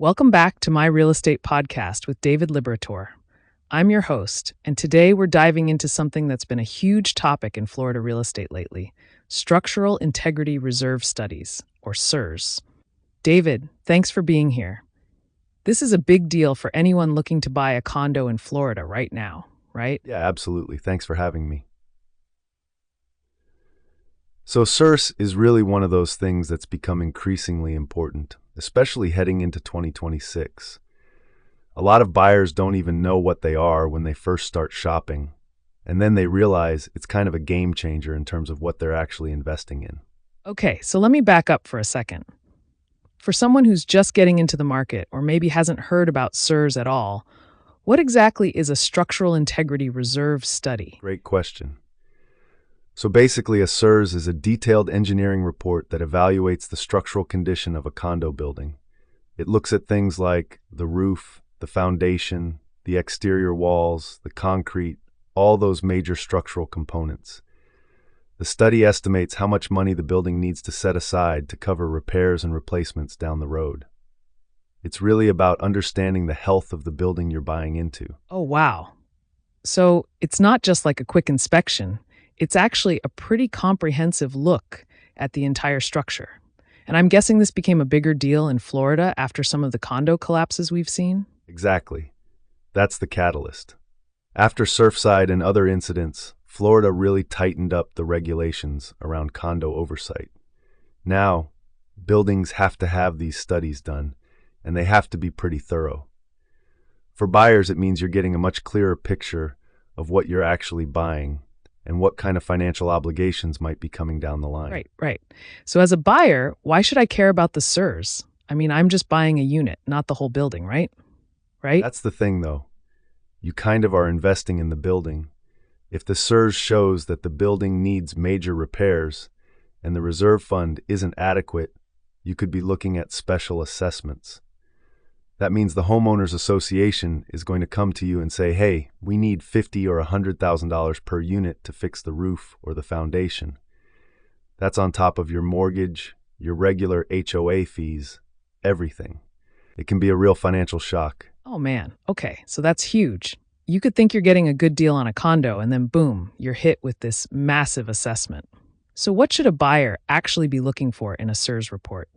Welcome back to my real estate podcast with David Liberator. I'm your host, and today we're diving into something that's been a huge topic in Florida real estate lately: structural integrity reserve studies, or SIRS. David, thanks for being here. This is a big deal for anyone looking to buy a condo in Florida right now, right? Yeah, absolutely. Thanks for having me. So SIRS is really one of those things that's become increasingly important, especially heading into 2026. A lot of buyers don't even know what they are when they first start shopping, and then they realize it's kind of a game changer in terms of what they're actually investing in. Okay, so let me back up for a second. For someone who's just getting into the market or maybe hasn't heard about SIRS at all, what exactly is a structural integrity reserve study? Great question. So basically, a SIRS is a detailed engineering report that evaluates the structural condition of a condo building. It looks at things like the roof, the foundation, the exterior walls, the concrete, all those major structural components. The study estimates how much money the building needs to set aside to cover repairs and replacements down the road. It's really about understanding the health of the building you're buying into. Oh, wow. So it's not just like a quick inspection. It's actually a pretty comprehensive look at the entire structure. And I'm guessing this became a bigger deal in Florida after some of the condo collapses we've seen? Exactly. That's the catalyst. After Surfside and other incidents, Florida really tightened up the regulations around condo oversight. Now, buildings have to have these studies done, and they have to be pretty thorough. For buyers, it means you're getting a much clearer picture of what you're actually buying and what kind of financial obligations might be coming down the line. Right. So as a buyer, why should I care about the SIRS? I mean, I'm just buying a unit, not the whole building, right? Right? That's the thing, though. You kind of are investing in the building. If the SIRS shows that the building needs major repairs and the reserve fund isn't adequate, you could be looking at special assessments. That means the homeowners association is going to come to you and say, hey, we need $50,000 or $100,000 per unit to fix the roof or the foundation. That's on top of your mortgage, your regular HOA fees, everything. It can be a real financial shock. Oh man, okay, so that's huge. You could think you're getting a good deal on a condo and then boom, you're hit with this massive assessment. So what should a buyer actually be looking for in a SIRS report?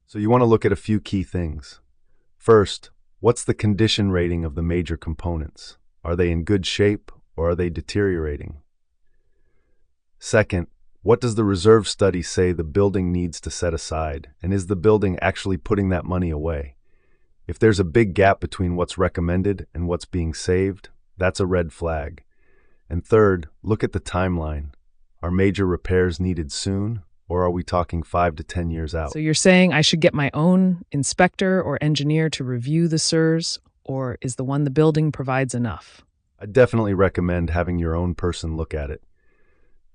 So you want to look at a few key things. First, what's the condition rating of the major components? Are they in good shape or are they deteriorating? Second, what does the reserve study say the building needs to set aside? And is the building actually putting that money away? If there's a big gap between what's recommended and what's being saved, that's a red flag. And third, look at the timeline. Are major repairs needed soon? Or are we talking 5 to 10 years out? So you're saying I should get my own inspector or engineer to review the SIRS, or is the one the building provides enough? I definitely recommend having your own person look at it.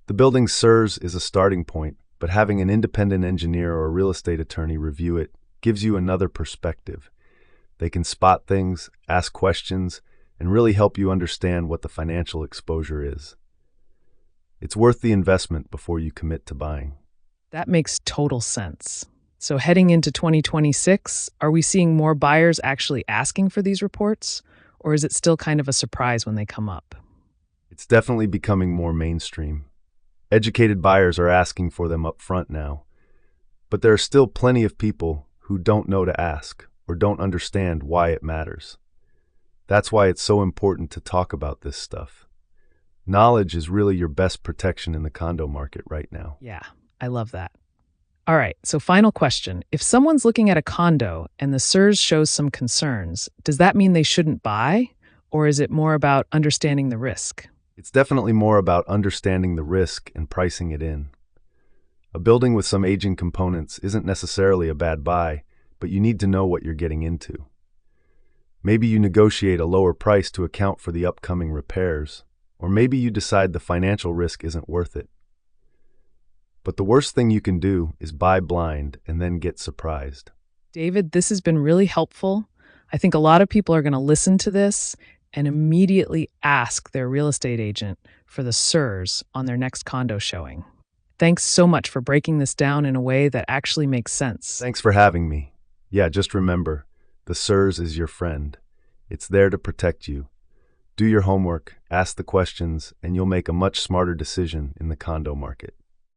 The building's SIRS is a starting point, but having an independent engineer or real estate attorney review it gives you another perspective. They can spot things, ask questions, and really help you understand what the financial exposure is. It's worth the investment before you commit to buying. That makes total sense. So heading into 2026, are we seeing more buyers actually asking for these reports, or is it still kind of a surprise when they come up? It's definitely becoming more mainstream. Educated buyers are asking for them up front now, but there are still plenty of people who don't know to ask or don't understand why it matters. That's why it's so important to talk about this stuff. Knowledge is really your best protection in the condo market right now. Yeah, I love that. All right, so final question. If someone's looking at a condo and the SIRS shows some concerns, does that mean they shouldn't buy? Or is it more about understanding the risk? It's definitely more about understanding the risk and pricing it in. A building with some aging components isn't necessarily a bad buy, but you need to know what you're getting into. Maybe you negotiate a lower price to account for the upcoming repairs, or maybe you decide the financial risk isn't worth it. But the worst thing you can do is buy blind and then get surprised. David, this has been really helpful. I think a lot of people are going to listen to this and immediately ask their real estate agent for the SIRS on their next condo showing. Thanks so much for breaking this down in a way that actually makes sense. Thanks for having me. Yeah, just remember, the SIRS is your friend. It's there to protect you. Do your homework, ask the questions, and you'll make a much smarter decision in the condo market.